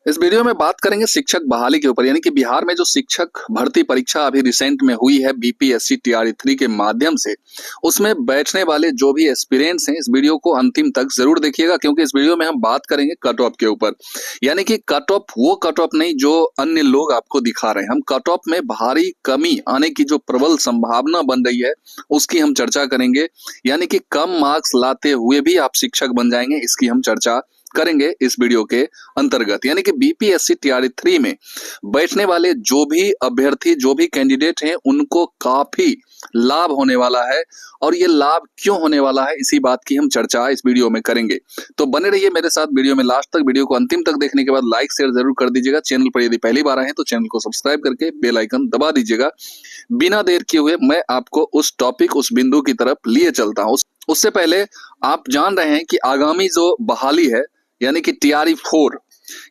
इस वीडियो में बात करेंगे शिक्षक बहाली के ऊपर, यानी कि बिहार में जो शिक्षक भर्ती परीक्षा अभी रिसेंट में हुई है बीपीएससी टीआरई 3 के माध्यम से, उसमें बैठने वाले जो भी एस्पिरेंट्स हैं, इस वीडियो को अंतिम तक जरूर देखिएगा, क्योंकि इस वीडियो में हम बात करेंगे कट ऑफ के ऊपर। यानी कि कट ऑफ वो कट ऑफ नहीं जो अन्य लोग आपको दिखा रहे हैं, हम कट ऑफ में भारी कमी आने की जो प्रबल संभावना बन रही है उसकी हम चर्चा करेंगे। यानी कि कम मार्क्स लाते हुए भी आप शिक्षक बन जाएंगे, इसकी हम चर्चा करेंगे इस वीडियो के अंतर्गत। यानी कि बीपीएससी टीआरई 3 में बैठने वाले जो भी अभ्यर्थी, जो भी कैंडिडेट हैं, उनको काफी लाभ होने वाला है। और ये लाभ क्यों होने वाला है, इसी बात की हम चर्चा इस वीडियो में करेंगे। तो बने रहिए मेरे साथ वीडियो में लास्ट तक। वीडियो को अंतिम तक देखने के बाद लाइक शेयर जरूर कर दीजिएगा। चैनल पर यदि पहली बार आए हैं तो चैनल को सब्सक्राइब करके बेल आइकन दबा दीजिएगा। बिना देर किए हुए मैं आपको उस टॉपिक, उस बिंदु की तरफ लिए चलता हूं। उससे पहले आप जान रहे हैं कि आगामी जो बहाली है, यानी कि टीआरई 4,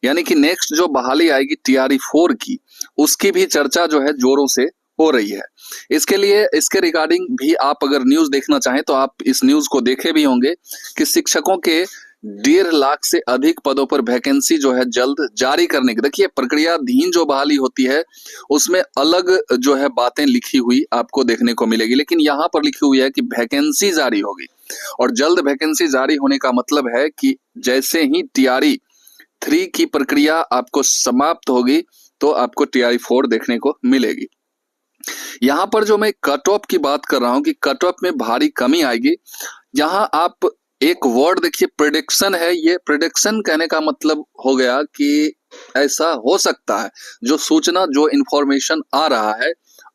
यानी कि नेक्स्ट जो बहाली आएगी टीआरई 4 की, उसकी भी चर्चा जो है जोरों से हो रही है। इसके लिए, इसके रिगार्डिंग भी आप अगर न्यूज देखना चाहें तो आप इस न्यूज को देखे भी होंगे कि शिक्षकों के 1.5 लाख से अधिक पदों पर वैकेंसी जो है जल्द जारी करने की। देखिए, प्रक्रियाधीन जो बहाली होती है उसमें अलग जो है बातें लिखी हुई आपको देखने को मिलेगी, लेकिन यहाँ पर लिखी हुई है कि वैकेंसी जारी होगी। और जल्द वैकेंसी जारी होने का मतलब है कि जैसे ही टीआरई 3 की प्रक्रिया आपको समाप्त होगी तो आपको टीआरई 4 देखने को मिलेगी। यहां पर जो मैं कट ऑफ की बात कर रहा हूं कि कट ऑफ में भारी कमी आएगी, यहां आप एक वर्ड देखिए, प्रेडिक्शन है। ये प्रेडिक्शन कहने का मतलब हो गया कि ऐसा हो सकता है, जो सूचना, जो इंफॉर्मेशन आ रहा है,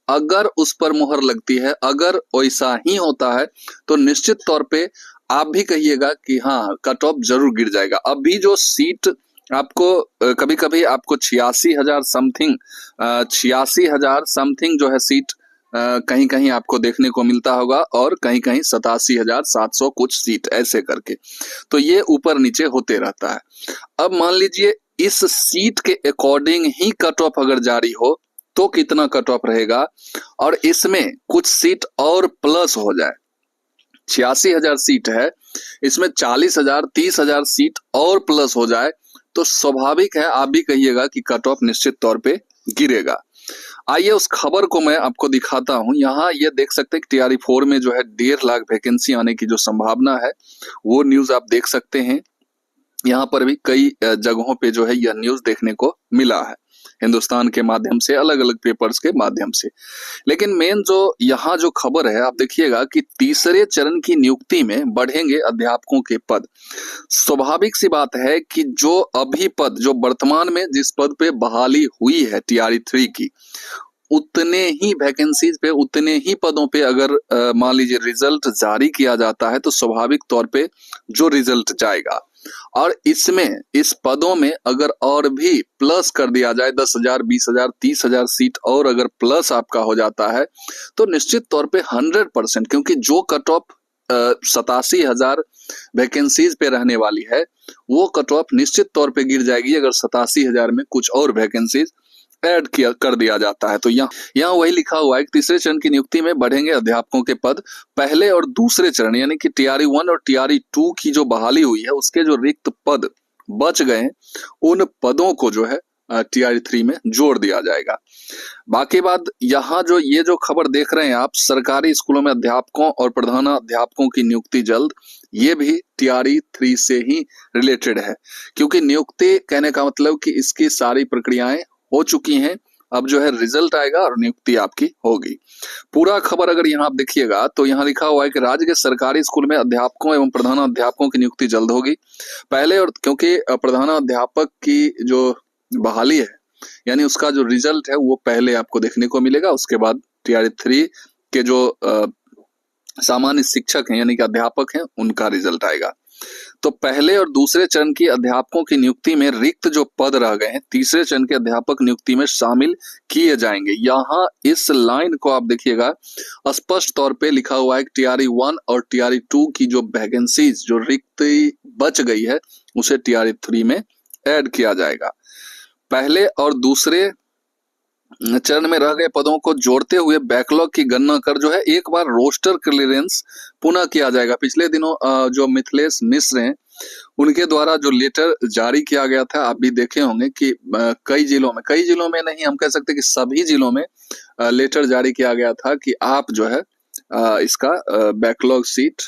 अगर उस पर मुहर लगती है, अगर वैसा ही होता है तो निश्चित तौर पे आप भी कहिएगा कि हाँ, कट ऑफ जरूर गिर जाएगा। अभी जो सीट आपको कभी कभी आपको 86,000 समथिंग, 86,000 समथिंग जो है सीट कहीं कहीं आपको देखने को मिलता होगा, और कहीं कहीं 87,700 कुछ सीट, ऐसे करके। तो ये ऊपर नीचे होते रहता है। अब मान लीजिए इस सीट के अकॉर्डिंग ही कट ऑफ अगर जारी हो तो कितना कट ऑफ रहेगा, और इसमें कुछ सीट और प्लस हो जाए। 86,000 सीट है, इसमें 40,000, 30,000 सीट और प्लस हो जाए तो स्वाभाविक है आप भी कहिएगा कि कट ऑफ निश्चित तौर पे गिरेगा। आइए उस खबर को मैं आपको दिखाता हूं। यहाँ ये देख सकते हैं कि टीआरई 4 में जो है 1.5 लाख वैकेंसी आने की जो संभावना है, वो न्यूज आप देख सकते हैं। यहाँ पर भी कई जगहों पे जो है यह न्यूज देखने को मिला है, हिंदुस्तान के माध्यम से, अलग अलग पेपर्स के माध्यम से। लेकिन मेन जो यहाँ जो खबर है, आप देखिएगा कि तीसरे चरण की नियुक्ति में बढ़ेंगे अध्यापकों के पद। स्वाभाविक सी बात है कि जो अभी पद, जो वर्तमान में जिस पद पे बहाली हुई है टीआरई 3 की, उतने ही वैकेंसीज पे, उतने ही पदों पे अगर मान लीजिए रिजल्ट जारी किया जाता है तो स्वाभाविक तौर पे जो रिजल्ट जाएगा, और इसमें, इस पदों में अगर और भी प्लस कर दिया जाए, 10,000, 20,000, 30,000 सीट और अगर प्लस आपका हो जाता है तो निश्चित तौर पे 100%, क्योंकि जो कट ऑफ 87,000 वैकेंसीज पे रहने वाली है, वो कट ऑफ निश्चित तौर पे गिर जाएगी अगर 87,000 में कुछ और वैकेंसीज ऐड कर दिया जाता है। तो यहाँ वही लिखा हुआ है कि तीसरे चरण की नियुक्ति में बढ़ेंगे अध्यापकों के पद। पहले और दूसरे चरण, यानी कि टीआरई 1 और टीआरई 2 की जो बहाली हुई है, उसके जो रिक्त पद बच गए, उन पदों को जो है टीआरई 3 में जोड़ दिया जाएगा। बाकी बात, यहाँ जो ये जो खबर देख रहे हैं आप, सरकारी स्कूलों में अध्यापकों और प्रधानाध्यापकों की नियुक्ति जल्द, ये भी टीआरई 3 से ही रिलेटेड है, क्योंकि नियुक्ति कहने का मतलब कि इसकी सारी प्रक्रियाएं हो चुकी हैं। अब जो है रिजल्ट आएगा और नियुक्ति आपकी होगी। पूरा खबर अगर यहाँ आप देखिएगा तो यहाँ लिखा हुआ है कि राज्य के सरकारी स्कूल में अध्यापकों एवं प्रधानाध्यापकों की नियुक्ति जल्द होगी। पहले, और क्योंकि प्रधानाध्यापक की जो बहाली है, यानी उसका जो रिजल्ट है वो पहले आपको देखने को मिलेगा, उसके बाद टीआरई 3 के जो सामान्य शिक्षक हैं, यानी कि अध्यापक हैं, उनका रिजल्ट आएगा। तो पहले और दूसरे चरण की अध्यापकों की नियुक्ति में रिक्त जो पद रह गए हैं, तीसरे चरण के अध्यापक नियुक्ति में शामिल किए जाएंगे। यहाँ इस लाइन को आप देखिएगा, स्पष्ट तौर पे लिखा हुआ है कि टीआरई 1 और टीआरई 2 की जो वैकेंसीज, जो रिक्ति बच गई है, उसे टीआरई 3 में ऐड किया जाएगा। पहले और दूसरे चरण में रह गए पदों को जोड़ते हुए बैकलॉग की गणना कर जो है एक बार रोस्टर क्लियरेंस पुनः किया जाएगा। पिछले दिनों जो मिथिलेश मिश्र हैं, उनके द्वारा जो लेटर जारी किया गया था, आप भी देखे होंगे कि कई जिलों में नहीं, हम कह सकते कि सभी जिलों में लेटर जारी किया गया था कि आप जो है इसका बैकलॉग सीट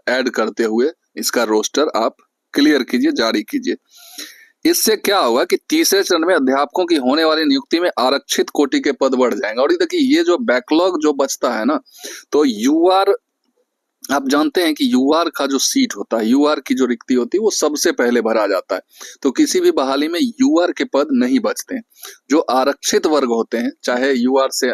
ऐड करते हुए इसका रोस्टर आप क्लियर कीजिए, जारी कीजिए। इससे क्या होगा कि तीसरे चरण में अध्यापकों की होने वाली नियुक्ति में आरक्षित कोटि के पद बढ़ जाएंगे। और ये देखिए, ये जो बैकलॉग जो बचता है ना, तो यूआर, आप जानते हैं कि यूआर का जो सीट होता है, यूआर की जो रिक्ति होती है, वो सबसे पहले भरा जाता है। तो किसी भी बहाली में यूआर के पद नहीं बचते हैं। जो आरक्षित वर्ग होते हैं, चाहे यूआर से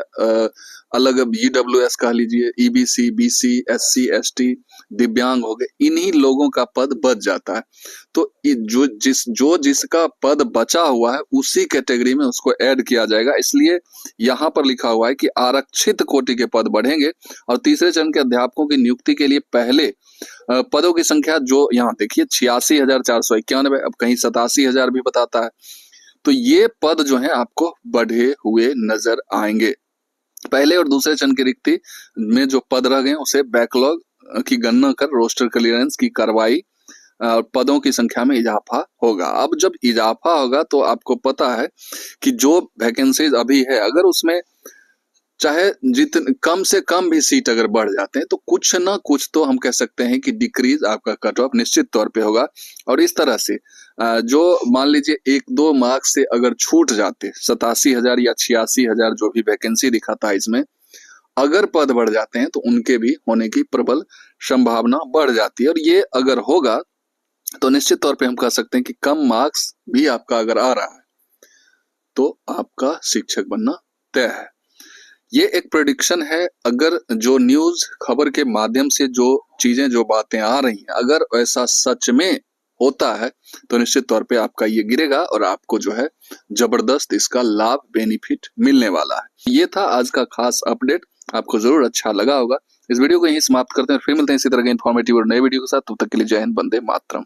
अलग ईडब्ल्यूएस कह लीजिए, ईबीसी, बीसी, एससी, एसटी, दिव्यांग हो गए, इन्हीं लोगों का पद बच जाता है। तो जिसका पद बचा हुआ है उसी कैटेगरी में उसको ऐड किया जाएगा। इसलिए यहाँ पर लिखा हुआ है कि आरक्षित कोटि के पद बढ़ेंगे और तीसरे चरण के अध्यापकों की नियुक्ति के लिए पहले पदों की संख्या जो यहाँ देखिए 86,491, अब कहीं 87,000 भी बताता है। तो ये पद जो है आपको बढ़े हुए नजर आएंगे। पहले और दूसरे चरण की रिक्ति में जो पद रह गए उसे बैकलॉग की गणना कर रोस्टर क्लियरेंस की कार्रवाई पदों की संख्या में इजाफा होगा। अब जब इजाफा होगा तो आपको पता है कि जो वैकेंसीज अभी है, अगर उसमें चाहे जितने कम से कम भी सीट अगर बढ़ जाते हैं तो कुछ ना कुछ तो हम कह सकते हैं कि डिक्रीज आपका कट ऑफ निश्चित तौर पे होगा। और इस तरह से जो मान लीजिए 1-2 मार्क्स से अगर छूट जाते 87,000 या 86,000 जो भी वैकेंसी दिखाता है, इसमें अगर पद बढ़ जाते हैं तो उनके भी होने की प्रबल संभावना बढ़ जाती है। और ये अगर होगा तो निश्चित तौर पे हम कह सकते हैं कि कम मार्क्स भी आपका अगर आ रहा है तो आपका शिक्षक बनना तय है। ये एक प्रेडिक्शन है। अगर जो न्यूज खबर के माध्यम से जो चीजें, जो बातें आ रही हैं, अगर ऐसा सच में होता है तो निश्चित तौर पे आपका ये गिरेगा और आपको जो है जबरदस्त इसका लाभ, बेनिफिट मिलने वाला है। ये था आज का खास अपडेट, आपको जरूर अच्छा लगा होगा। इस वीडियो को यहीं समाप्त करते हैं, फिर मिलते हैं इसी तरह के इन्फॉर्मेटिव और नए वीडियो के साथ। तब तक के लिए जय हिंद, वंदे मातरम।